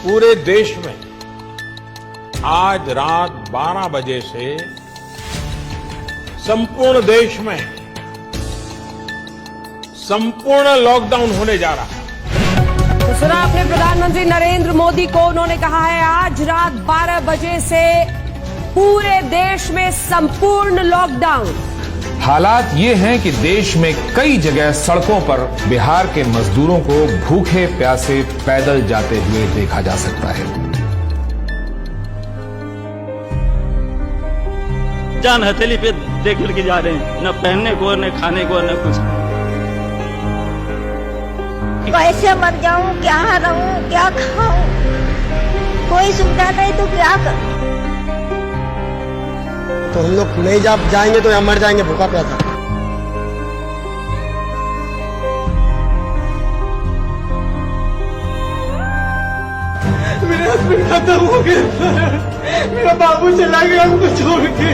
पूरे देश में आज रात 12 बजे से संपूर्ण देश में संपूर्ण लॉकडाउन होने जा रहा है। तो सुना आपने प्रधानमंत्री नरेंद्र मोदी को, उन्होंने कहा है आज रात 12 बजे से पूरे देश में संपूर्ण लॉकडाउन। हालात ये हैं कि देश में कई जगह सड़कों पर बिहार के मजदूरों को भूखे प्यासे पैदल जाते हुए देखा जा सकता है। जान हथेली पे देख के जा रहे हैं, न पहनने को न खाने को न कुछ। कैसे मर जाऊं, क्या रहूं, क्या खाऊं, कोई सुविधा नहीं तो क्या करूं। तो हम लोग नहीं जाएंगे तो यहाँ मर जाएंगे भूखा प्यासा। मेरे हस्बैंड खत्म हो गया, मेरा बाबू चला गया हमको छोड़ के।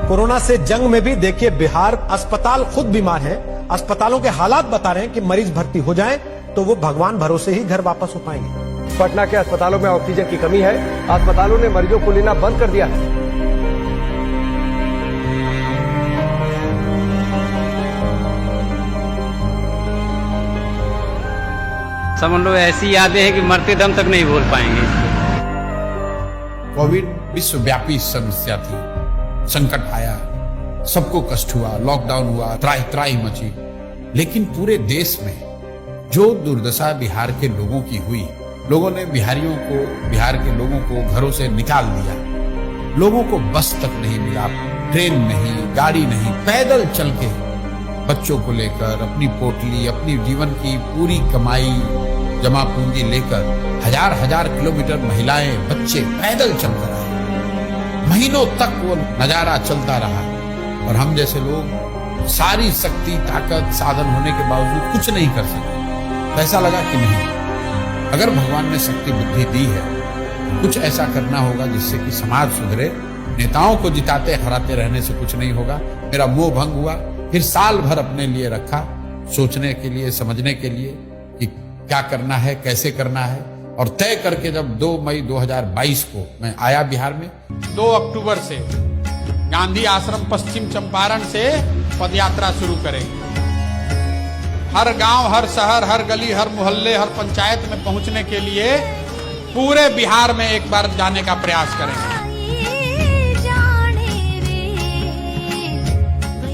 कोरोना से जंग में भी देखिए बिहार अस्पताल खुद बीमार है, अस्पतालों के हालात बता रहे हैं कि मरीज भर्ती हो जाएं तो वो भगवान भरोसे ही घर वापस हो पाएंगे। पटना के अस्पतालों में ऑक्सीजन की कमी है, अस्पतालों ने मरीजों को लेना बंद कर दिया है। समझ लो ऐसी यादें हैं कि मरते दम तक नहीं भूल पाएंगे। कोविड विश्वव्यापी समस्या थी, संकट आया, सबको कष्ट हुआ, लॉकडाउन हुआ, त्राही त्राही मची। लेकिन पूरे देश में जो दुर्दशा बिहार के लोगों की हुई, लोगों ने बिहार के लोगों को घरों से निकाल दिया। लोगों को बस तक नहीं मिला, ट्रेन नहीं, गाड़ी नहीं, पैदल चल के बच्चों को लेकर अपनी पोटली, अपनी जीवन की पूरी कमाई जमा पूंजी लेकर हजार किलोमीटर महिलाएं, बच्चे पैदल चलकर आए। महीनों तक वो नजारा चलता रहा और हम जैसे लोग सारी शक्ति, ताकत, साधन होने के बावजूद कुछ नहीं कर सके। तो ऐसा लगा कि नहीं, अगर भगवान ने शक्ति बुद्धि दी है, कुछ ऐसा करना होगा जिससे कि समाज सुधरे। नेताओं को जिताते हराते रहने से कुछ नहीं होगा। मेरा मोह भंग हुआ, फिर साल भर अपने लिए रखा, सोचने के लिए, समझने के लिए कि क्या करना है, कैसे करना है। और तय करके जब 2 मई 2022 को मैं आया बिहार में, 2 अक्टूबर से गांधी आश्रम पश्चिम चंपारण से पदयात्रा शुरू करेंगे। हर गांव, हर शहर, हर गली, हर मोहल्ले, हर पंचायत में पहुंचने के लिए पूरे बिहार में एक बार जाने का प्रयास करेंगे।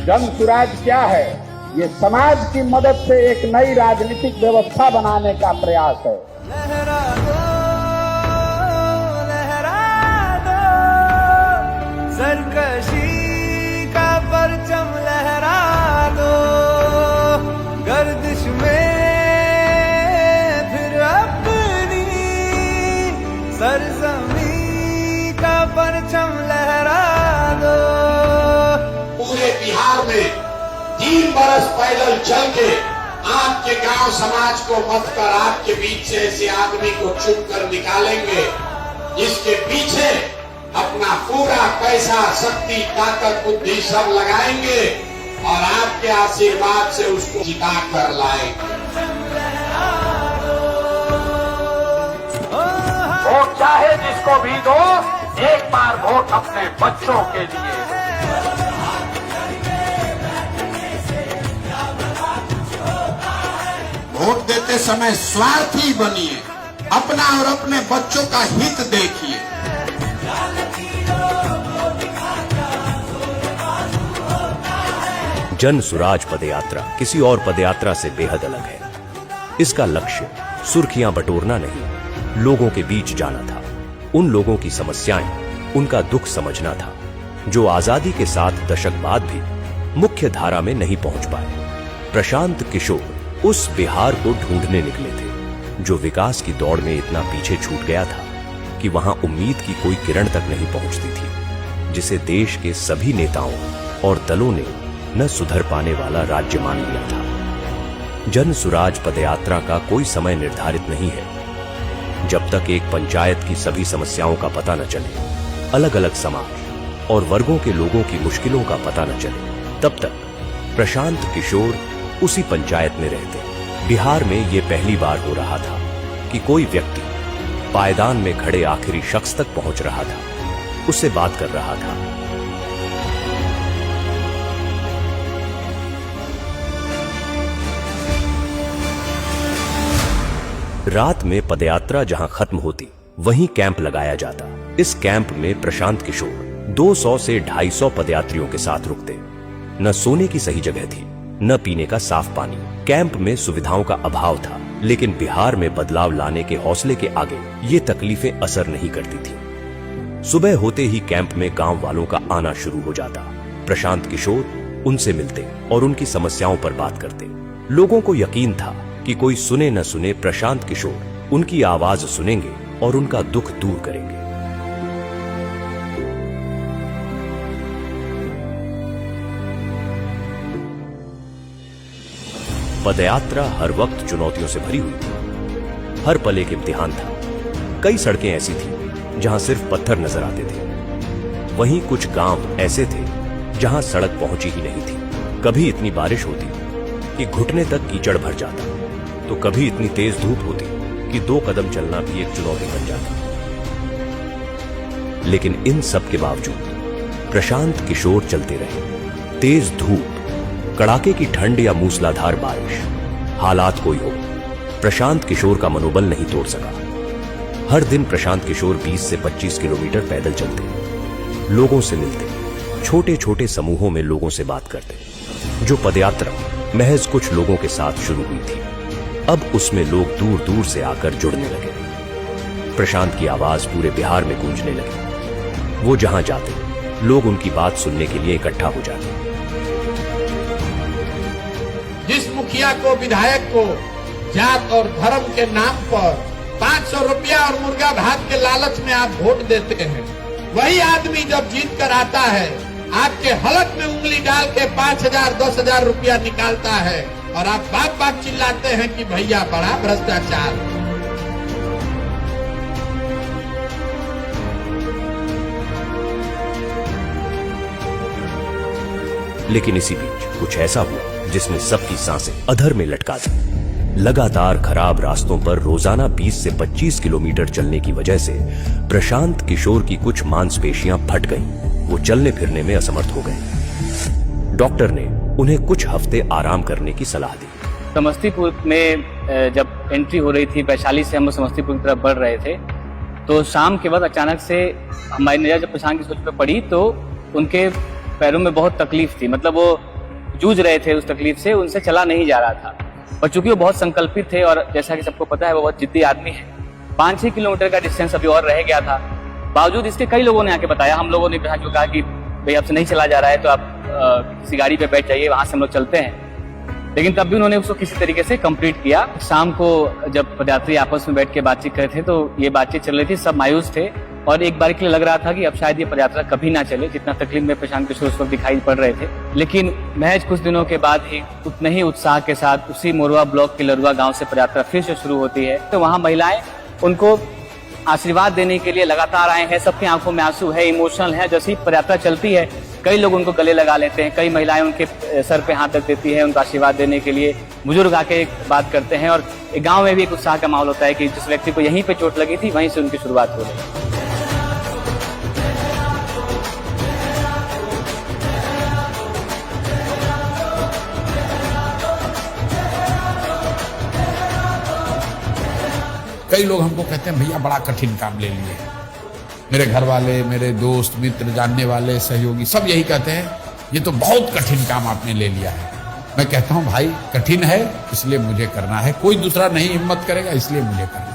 जन सुराज क्या है? ये समाज की मदद से एक नई राजनीतिक व्यवस्था बनाने का प्रयास है। लहरा दो, सरकशी का परचम लहरा दो, गर्दिश में फिर अपनी सरजमी का परचम लहरा दो। पूरे बिहार में 3 बरस पैदल चल के आपके गांव समाज को मत कर आपके बीच से ऐसे आदमी को चुन कर निकालेंगे जिसके पीछे अपना पूरा पैसा, शक्ति, ताकत, बुद्धि सब लगाएंगे और आपके आशीर्वाद से उसको जिता कर लाएंगे। वोट चाहे जिसको भी दो, एक बार वोट अपने बच्चों के लिए। वोट देते समय स्वार्थी बनिए, अपना और अपने बच्चों का हित देखिए। जन सुराज पदयात्रा किसी और पदयात्रा से बेहद अलग है। इसका लक्ष्य सुर्खियां बटोरना नहीं, लोगों के बीच जाना था, उन लोगों की समस्याएं, उनका दुख समझना था जो आजादी के 7 दशक बाद भी मुख्य धारा में नहीं पहुंच पाए। प्रशांत किशोर उस बिहार को ढूंढने निकले थे जो विकास की दौड़ में इतना पीछे छूट गया था कि वहां उम्मीद की कोई किरण तक नहीं पहुंचती थी, जिसे देश के सभी नेताओं और दलों ने न सुधर पाने वाला राज्य मान लिया था। जन सुराज पदयात्रा का कोई समय निर्धारित नहीं है। जब तक एक पंचायत की सभी समस्याओं का पता न चले, अलग अलग समाज और वर्गों के लोगों की मुश्किलों का पता न चले, तब तक प्रशांत किशोर उसी पंचायत में रहते। बिहार में ये पहली बार हो रहा था कि कोई व्यक्ति पायदान में खड़े आखिरी शख्स तक पहुंच रहा था, उससे बात कर रहा था। रात में पदयात्रा जहां खत्म होती, वहीं कैंप लगाया जाता। इस कैंप में प्रशांत किशोर 200 से 250 पदयात्रियों के साथ रुकते। न सोने की सही जगह थी, न पीने का साफ पानी। कैंप में सुविधाओं का अभाव था, लेकिन बिहार में बदलाव लाने के हौसले के आगे ये तकलीफें असर नहीं करती थी। सुबह होते ही कैंप में गांव वालों का आना शुरू हो जाता। प्रशांत किशोर उनसे मिलते और उनकी समस्याओं पर बात करते। लोगों को यकीन था कि कोई सुने न सुने प्रशांत किशोर उनकी आवाज सुनेंगे और उनका दुख दूर करेंगे। पदयात्रा हर वक्त चुनौतियों से भरी हुई थी। हर पल एक इम्तिहान था। कई सड़कें ऐसी थीं जहां सिर्फ पत्थर नजर आते थे। वहीं कुछ गांव ऐसे थे जहां सड़क पहुंची ही नहीं थी। कभी इतनी बारिश होती कि घुटने तक कीचड़ भर जाता, तो कभी इतनी तेज धूप होती कि 2 कदम चलना भी एक चुनौती बन जाती। लेकिन इन सब के बावजूद प्रशांत किशोर चलते रहे। तेज धूप, कड़ाके की ठंड या मूसलाधार बारिश, हालात कोई हो, प्रशांत किशोर का मनोबल नहीं तोड़ सका। हर दिन प्रशांत किशोर 20 से 25 किलोमीटर पैदल चलते, लोगों से मिलते, छोटे छोटे समूहों में लोगों से बात करते। जो पदयात्रा महज कुछ लोगों के साथ शुरू हुई थी, अब उसमें लोग दूर दूर से आकर जुड़ने लगे। प्रशांत की आवाज पूरे बिहार में गूंजने लगी। वो जहां जाते, लोग उनकी बात सुनने के लिए इकट्ठा हो जाते। जिस मुखिया को, विधायक को जात और धर्म के नाम पर 500 रुपया और मुर्गा भात के लालच में आप वोट देते हैं, वही आदमी जब जीत कर आता है, आपके हलक में उंगली डाल के 5,000 10,000 रुपया निकालता है और आप बात बात चिल्लाते हैं कि भैया बड़ा भ्रष्टाचार। लेकिन इसी बीच कुछ ऐसा हुआ जिसने सबकी सांसें अधर में लटका दी। लगातार खराब रास्तों पर रोजाना 20 से 25 किलोमीटर चलने की वजह से प्रशांत किशोर की कुछ मांसपेशियां फट गईं। वो चलने फिरने में असमर्थ हो गए। डॉक्टर ने उन्हें कुछ हफ्ते आराम करने की सलाह दी। समस्तीपुर में जब एंट्री हो रही थी, वैशाली से हम समस्तीपुर की तरफ बढ़ रहे थे, तो शाम के बाद अचानक से हमारी नजर जब प्रशांत किशोर पे पड़ी तो उनके पैरों में बहुत तकलीफ थी। मतलब वो जूझ रहे थे उस तकलीफ से, उनसे चला नहीं जा रहा था। और चूंकि वो बहुत संकल्पित थे और जैसा कि सबको पता है वो बहुत जिद्दी आदमी है, 5-6 किलोमीटर का डिस्टेंस अभी और रह गया था। बावजूद इसके कई लोगों ने आके बताया, हम लोगों ने कहा कि भाई आपसे नहीं चला जा रहा है तो आप किसी गाड़ी पे बैठ जाइए, वहां से हम लोग चलते हैं। लेकिन तब भी उन्होंने उसको किसी तरीके से कंप्लीट किया। शाम को जब पदयात्री आपस में बैठ के बातचीत कर रहे थे तो ये बातचीत चल रही थी, सब मायूस थे और एक बार के लिए लग रहा था कि अब शायद ये पदयात्रा कभी ना चले। जितना तकलीफ में प्रशांत किशोर उस वक्त दिखाई पड़ रहे थे, लेकिन महज कुछ दिनों के बाद ही उतने ही उत्साह के साथ उसी मोरवा ब्लॉक के लरुआ गांव से पदयात्रा फिर से शुरू होती है। तो वहां महिलाएं उनको आशीर्वाद देने के लिए लगातार आए हैं। सबकी आंखों में आंसू है, इमोशनल है। जैसे ही पदयात्रा चलती है, कई लोग उनको गले लगा लेते हैं, कई महिलाएं उनके सर पे हाथ रख देती है उनको आशीर्वाद देने के लिए। बुजुर्ग आके बात करते हैं और गांव में भी एक उत्साह का माहौल होता है कि जिस व्यक्ति को यहीं पे चोट लगी थी वहीं से उनकी शुरुआत हो गई। कई लोग हमको कहते हैं भैया बड़ा कठिन काम ले लिए। मेरे घर वाले, मेरे दोस्त मित्र, जानने वाले, सहयोगी सब यही कहते हैं ये तो बहुत कठिन काम आपने ले लिया है। मैं कहता हूं भाई कठिन है इसलिए मुझे करना है, कोई दूसरा नहीं हिम्मत करेगा इसलिए मुझे करना है।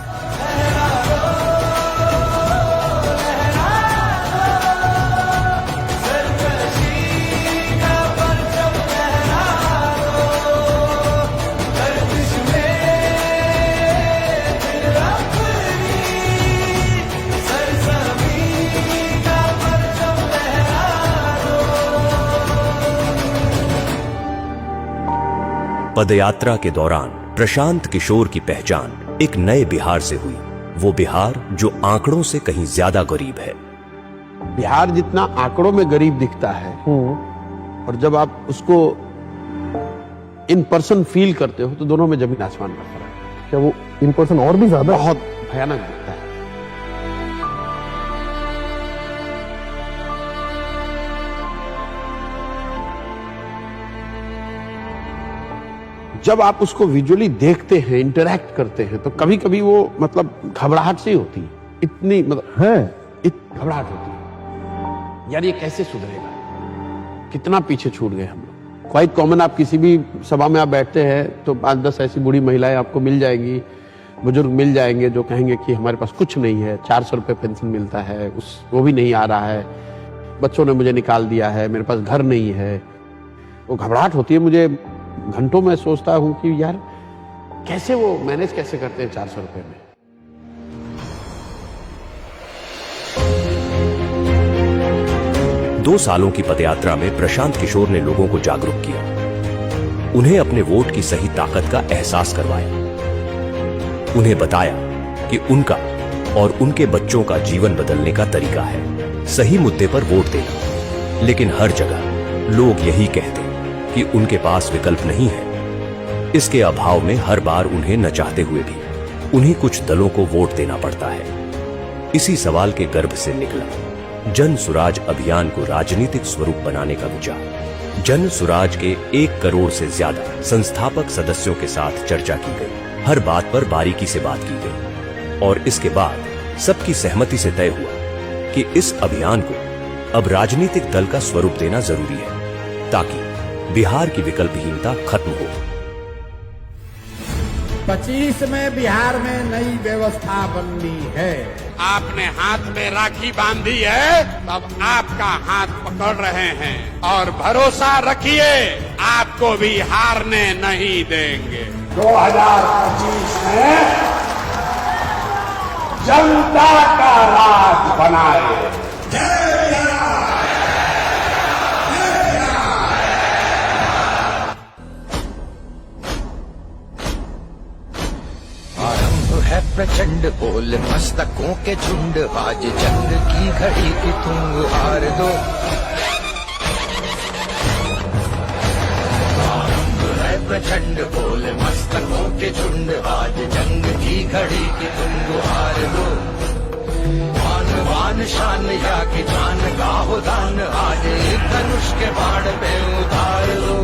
पदयात्रा के दौरान प्रशांत किशोर की पहचान एक नए बिहार से हुई। वो बिहार जो आंकड़ों से कहीं ज्यादा गरीब है। बिहार जितना आंकड़ों में गरीब दिखता है और जब आप उसको इन पर्सन फील करते हो तो दोनों में जमीन आसमान का फर्क है। क्या वो इन पर्सन और भी ज्यादा बहुत भयानक दिखता है। जब आप उसको विजुअली देखते हैं, इंटरैक्ट करते हैं, तो कभी कभी वो मतलब घबराहट सी होती है, इतनी मतलब घबराहट होती है, यार ये कैसे सुधरेगा, कितना पीछे छूट गए हम लोग। क्वाइट कॉमन, आप किसी भी सभा में आप बैठते हैं तो 5-10 ऐसी बूढ़ी महिलाएं आपको मिल जाएंगी, बुजुर्ग मिल जाएंगे जो कहेंगे कि हमारे पास कुछ नहीं है, 400 रुपये पेंशन मिलता है, वो भी नहीं आ रहा है, बच्चों ने मुझे निकाल दिया है, मेरे पास घर नहीं है। वो घबराहट होती है मुझे, घंटों में सोचता हूं कि यार कैसे वो मैनेज कैसे करते हैं 400 रुपये में। दो सालों की पदयात्रा में प्रशांत किशोर ने लोगों को जागरूक किया, उन्हें अपने वोट की सही ताकत का एहसास करवाया, उन्हें बताया कि उनका और उनके बच्चों का जीवन बदलने का तरीका है सही मुद्दे पर वोट देना। लेकिन हर जगह लोग यही कहते कि उनके पास विकल्प नहीं है। इसके अभाव में हर बार उन्हें न चाहते हुए भी उन्हें कुछ दलों को वोट देना पड़ता है। इसी सवाल के गर्भ से निकला जन सुराज अभियान को राजनीतिक स्वरूप बनाने का विचार। जन सुराज के 1 करोड़ से ज्यादा संस्थापक सदस्यों के साथ चर्चा की गई, हर बात पर बारीकी से बात की गई और इसके बाद सबकी सहमति से तय हुआ कि इस अभियान को अब राजनीतिक दल का स्वरूप देना जरूरी है ताकि बिहार की विकल्पहीनता खत्म हो। 25 में बिहार में नई व्यवस्था बननी है। आपने हाथ में राखी बांधी है, तब आपका हाथ पकड़ रहे हैं और भरोसा रखिए आपको भी हारने नहीं देंगे। 2025 में जनता का राज बनाए। है प्रचंड बोल मस्तकों के झुंड, आज जंग की घड़ी की तुंग हार दो। है प्रचंड बोल मस्तकों के झुंड, आज जंग की घड़ी की तुंग हार दो। मान वान शान या की जान का हो दान, आज एक धनुष के बाण पे उतार दो।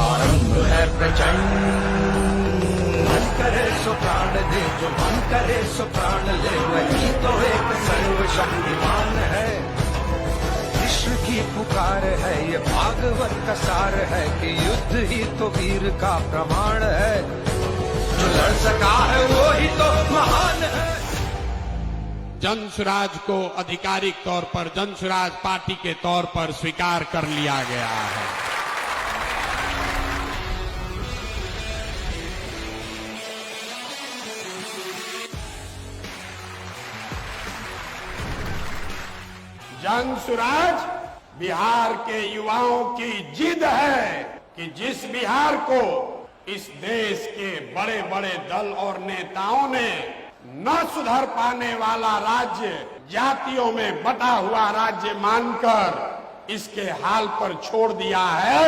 आरंभ है प्रचंड, मन करे सो प्राण दे, जो मन करे सो प्राण ले, वही तो एक सर्वशक्तिमान है। विश्व की पुकार है, ये भागवत का सार है कि युद्ध ही तो वीर का प्रमाण है। जो लड़ सका है वो ही तो महान है। जन सुराज को आधिकारिक तौर पर जन सुराज पार्टी के तौर पर स्वीकार कर लिया गया है। जन सुराज बिहार के युवाओं की जिद है कि जिस बिहार को इस देश के बड़े बड़े दल और नेताओं ने न सुधर पाने वाला राज्य, जातियों में बटा हुआ राज्य मानकर इसके हाल पर छोड़ दिया है,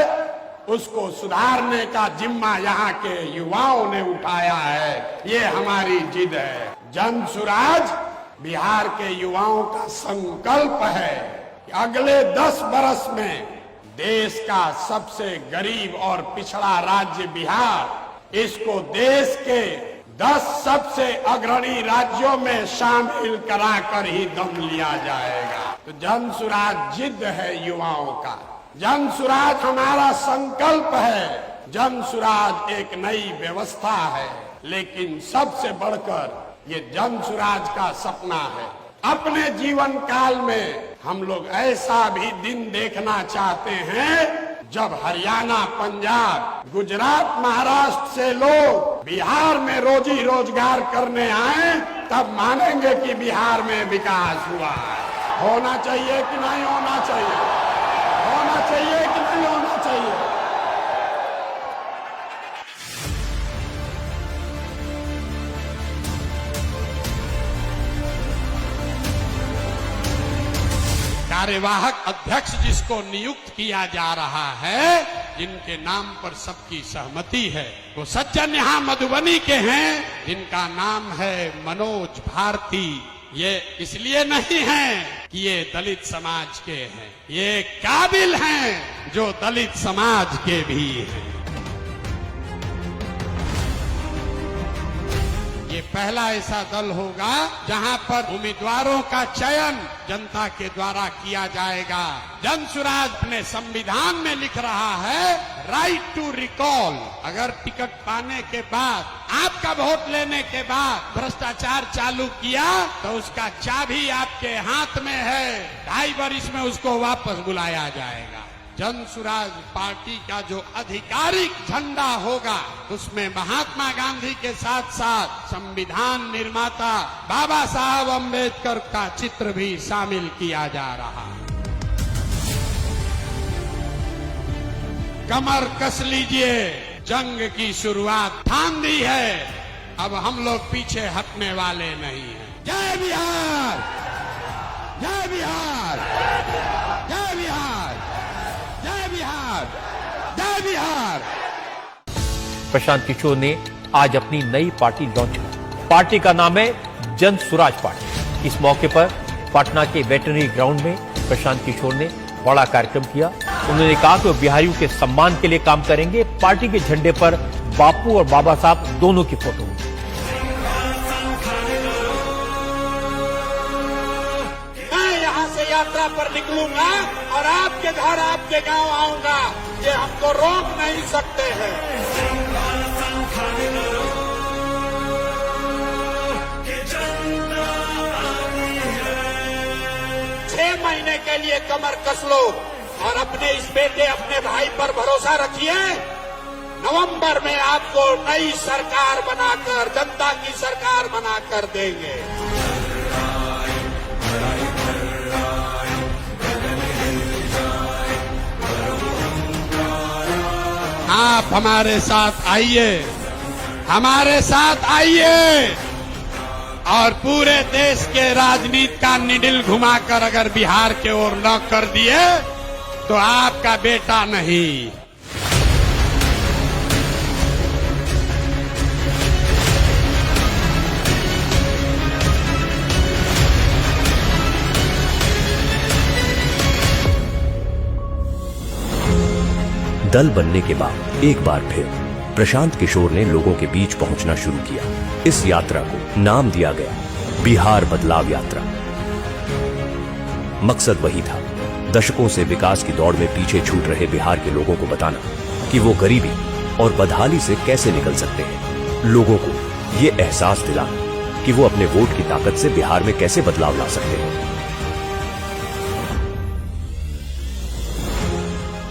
उसको सुधारने का जिम्मा यहाँ के युवाओं ने उठाया है। ये हमारी जिद है। जन सुराज बिहार के युवाओं का संकल्प है कि अगले 10 बरस में देश का सबसे गरीब और पिछड़ा राज्य बिहार, इसको देश के 10 सबसे अग्रणी राज्यों में शामिल कराकर ही दम लिया जाएगा। तो जन सुराज जिद है युवाओं का, जन सुराज हमारा संकल्प है, जन सुराज एक नई व्यवस्था है, लेकिन सबसे बढ़कर ये जन सुराज का सपना है। अपने जीवन काल में हम लोग ऐसा भी दिन देखना चाहते हैं जब हरियाणा, पंजाब, गुजरात, महाराष्ट्र से लोग बिहार में रोजी रोजगार करने आए, तब मानेंगे कि बिहार में विकास हुआ है। होना चाहिए कि नहीं होना चाहिए? होना चाहिए कि नहीं होना चाहिए? कार्यवाहक अध्यक्ष जिसको नियुक्त किया जा रहा है, जिनके नाम पर सबकी सहमति है। वो सज्जन यहाँ मधुबनी के हैं जिनका नाम है मनोज भारती। ये इसलिए नहीं है कि ये दलित समाज के हैं, ये काबिल हैं जो दलित समाज के भी हैं। ये पहला ऐसा दल होगा जहां पर उम्मीदवारों का चयन जनता के द्वारा किया जाएगा। जनसुराज अपने संविधान में लिख रहा है राइट टू रिकॉल। अगर टिकट पाने के बाद, आपका वोट लेने के बाद भ्रष्टाचार चालू किया तो उसका चाबी आपके हाथ में है। 2.5 वर्ष में उसको वापस बुलाया जाएगा। जनसुराज पार्टी का जो आधिकारिक झंडा होगा उसमें महात्मा गांधी के साथ साथ संविधान निर्माता बाबा साहब अम्बेडकर का चित्र भी शामिल किया जा रहा है। कमर कस लीजिए, जंग की शुरुआत ठान दी है, अब हम लोग पीछे हटने वाले नहीं हैं। जय बिहार, जय बिहार, जय बिहार, जय बिहार, जय बिहार। प्रशांत किशोर ने आज अपनी नई पार्टी लॉन्च की। पार्टी का नाम है जन सुराज पार्टी। इस मौके पर पटना के वेटरनरी ग्राउंड में प्रशांत किशोर ने बड़ा कार्यक्रम किया। उन्होंने कहा कि वो बिहारियों के सम्मान के लिए काम करेंगे। पार्टी के झंडे पर बापू और बाबा साहब दोनों की फोटो होगी। मैं यहाँ से यात्रा पर निकलूंगा और आपके घर, आपके गांव आऊंगा। ये हमको रोक नहीं सकते हैं। 6 महीने के लिए कमर कस लो और अपने इस बेटे, अपने भाई पर भरोसा रखिए। नवंबर में आपको नई सरकार बनाकर, जनता की सरकार बनाकर देंगे। आप हमारे साथ आइए, हमारे साथ आइए और पूरे देश के राजनीति का निडिल घुमाकर अगर बिहार के ओर न कर दिए तो आपका बेटा नहीं। दल बनने के बाद एक बार फिर प्रशांत किशोर ने लोगों के बीच पहुंचना शुरू किया। इस यात्रा को नाम दिया गया बिहार बदलाव यात्रा। मकसद वही था, दशकों से विकास की दौड़ में पीछे छूट रहे बिहार के लोगों को बताना कि वो गरीबी और बदहाली से कैसे निकल सकते हैं। लोगों को ये एहसास दिलाना कि वो अपने वोट की ताकत से बिहार में कैसे बदलाव ला सकते हैं।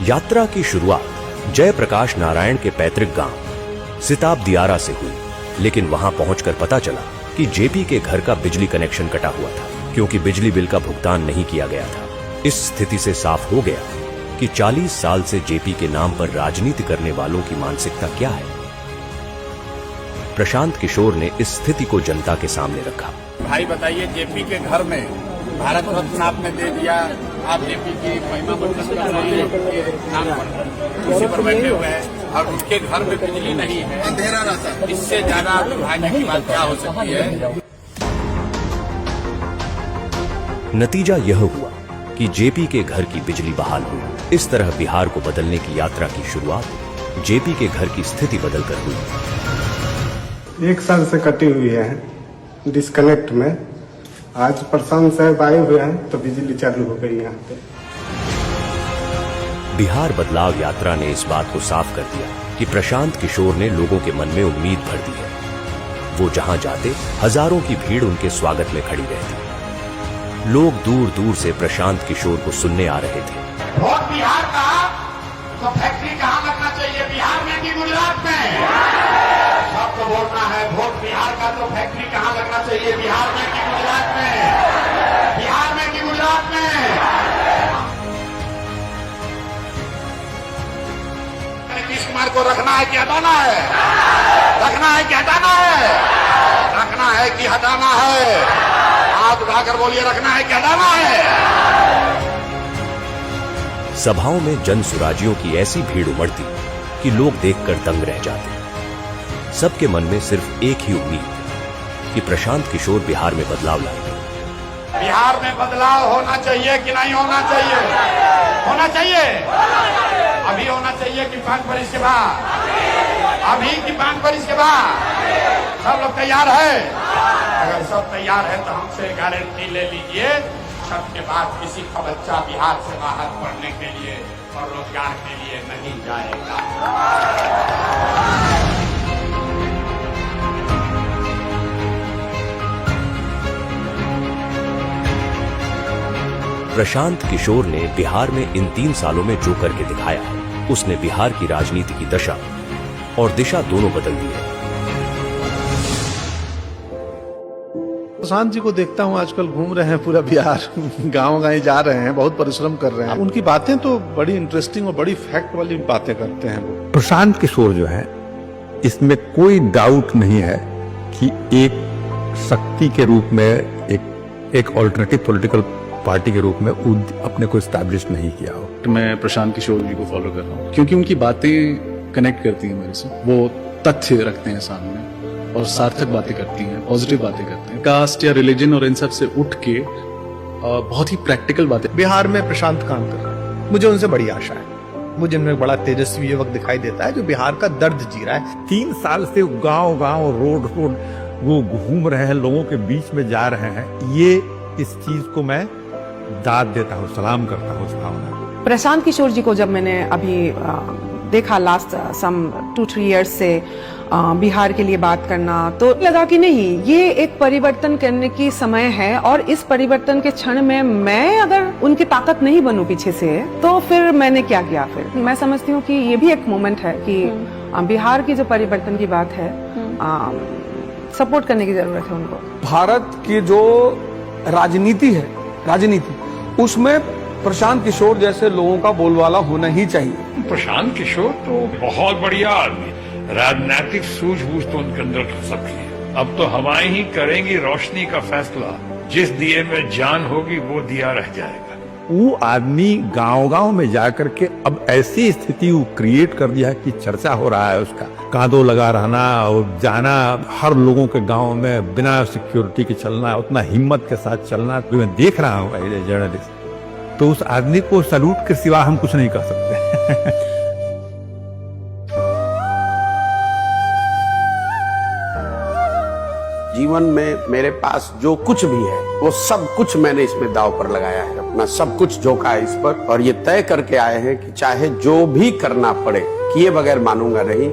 यात्रा की शुरुआत जयप्रकाश नारायण के पैतृक गांव सिताब दियारा से हुई, लेकिन वहां पहुंचकर पता चला कि जेपी के घर का बिजली कनेक्शन कटा हुआ था क्योंकि बिजली बिल का भुगतान नहीं किया गया था। इस स्थिति से साफ हो गया कि 40 साल से जेपी के नाम पर राजनीति करने वालों की मानसिकता क्या है। प्रशांत किशोर ने इस स्थिति को जनता के सामने रखा। भाई बताइए, जेपी के घर में भारत रत्न आपने दे दिया, आप जेपी की महिमा मंडन कर रहे हैं, नाम पर कुर्सी पर बैठे हुए हैं और उनके घर में बिजली नहीं है, अंधेरा रहता है। इससे ज्यादा दुर्भाग्य की बात क्या हो सकती है। नतीजा यह हुआ कि जेपी के घर की बिजली बहाल हुई। इस तरह बिहार को बदलने की यात्रा की शुरुआत जेपी के घर की स्थिति बदलकर हुई। 1 साल से कटी हुई है डिस्कनेक्ट में। आज प्रशांत साहब आए हुए हैं तो बिजली चालू हो गई यहाँ पे। बिहार बदलाव यात्रा ने इस बात को साफ कर दिया कि प्रशांत किशोर ने लोगों के मन में उम्मीद भर दी है। वो जहां जाते हजारों की भीड़ उनके स्वागत में खड़ी रहती। लोग दूर दूर से प्रशांत किशोर को सुनने आ रहे थे। वोट बिहार का तो फैक्ट्री कहाँ लगना चाहिए, बिहार में कि गुजरात में? सबको बोलना है, वोट बिहार का तो फैक्ट्री कहाँ लगना चाहिए, बिहार में कि गुजरात में? बिहार में कि गुजरात में? नीतीश कुमार को रखना है कि हटाना है? रखना है कि हटाना है? रखना है कि हटाना है? हाथ उठाकर बोलिए, रखना है कि हटाना है? सभाओं में जन सुराजियों की ऐसी भीड़ उमड़ती कि लोग देखकर दंग रह जाते। सबके मन में सिर्फ एक ही उम्मीद कि प्रशांत किशोर बिहार में बदलाव लाएंगे। बिहार में बदलाव होना चाहिए कि नहीं होना चाहिए? होना चाहिए। अभी होना चाहिए कि 5 वर्ष के बाद? अभी कि 5 वर्ष के बाद? सब लोग तैयार है? अगर सब तैयार है तो हमसे गारंटी ले लीजिए, छठ के बाद किसी का बच्चा बिहार से बाहर पढ़ने के लिए और रोजगार के लिए नहीं जाएगा। प्रशांत किशोर ने बिहार में इन 3 सालों में जो करके दिखाया है, उसने बिहार की राजनीति की दशा और दिशा दोनों बदल दी है। प्रशांत जी को देखता हूँ आजकल घूम रहे हैं पूरा बिहार, गांव-गांव जा रहे हैं, बहुत परिश्रम कर रहे हैं। उनकी बातें तो बड़ी इंटरेस्टिंग और बड़ी फैक्ट वाली बातें करते हैं वो। प्रशांत किशोर जो है, इसमें कोई डाउट नहीं है कि एक शक्ति के रूप में एक ऑल्टरनेटिव पॉलिटिकल पार्टी के रूप में अपने को एस्टैब्लिश नहीं किया हो। मैं प्रशांत किशोर जी को फॉलो कर रहा हूँ क्योंकि उनकी बातें कनेक्ट करती हैं मेरे से। वो तथ्य रखते हैं सामने और सार्थक बातें करती हैं, पॉजिटिव बातें करते हैं। कास्ट या रिलीजन और इन सब से उठ के बहुत ही प्रैक्टिकल बातें। बिहार में प्रशांत काम कर रहे हैं, मुझे उनसे बड़ी आशा है। मुझे उनमें बड़ा तेजस्वी युवक दिखाई देता है जो बिहार का दर्द जी रहा है। 3 साल से गांव-गांव रोड वो घूम रहे हैं, लोगों के बीच में जा रहे हैं। ये इस चीज को मैं दाद देता हूँ, सलाम करता हूँ उस भावना। प्रशांत किशोर जी को जब मैंने अभी देखा लास्ट सम 2-3 इयर्स से बिहार के लिए बात करना, तो लगा कि नहीं, ये एक परिवर्तन करने की समय है और इस परिवर्तन के क्षण में मैं अगर उनकी ताकत नहीं बनूं पीछे से, तो फिर मैंने क्या किया? फिर मैं समझती हूँ कि ये भी एक मोमेंट है कि बिहार की जो परिवर्तन की बात है, सपोर्ट करने की जरूरत है उनको। भारत की जो राजनीति उसमें प्रशांत किशोर जैसे लोगों का बोलबाला होना ही चाहिए। प्रशांत किशोर तो बहुत बढ़िया आदमी, राजनीतिक सूझबूझ तो उनके अंदर सबकी है। अब तो हवाएं ही करेंगी रोशनी का फैसला, जिस दिए में जान होगी वो दिया रह जाएगा। वो आदमी गांव-गांव में जाकर के अब ऐसी स्थिति क्रिएट कर दिया है कि चर्चा हो रहा है उसका। कांधों लगा रहना और जाना, हर लोगों के गांव में बिना सिक्योरिटी के चलना, उतना हिम्मत के साथ चलना, तो मैं देख रहा हूँ एज ए जर्नलिस्ट। तो उस आदमी को सैल्यूट के सिवा हम कुछ नहीं कर सकते। जीवन में मेरे पास जो कुछ भी है वो सब कुछ मैंने इसमें दाव पर लगाया है, अपना सब कुछ झोंका है इस पर, और ये तय करके आए हैं कि चाहे जो भी करना पड़े, किए बगैर मानूंगा नहीं।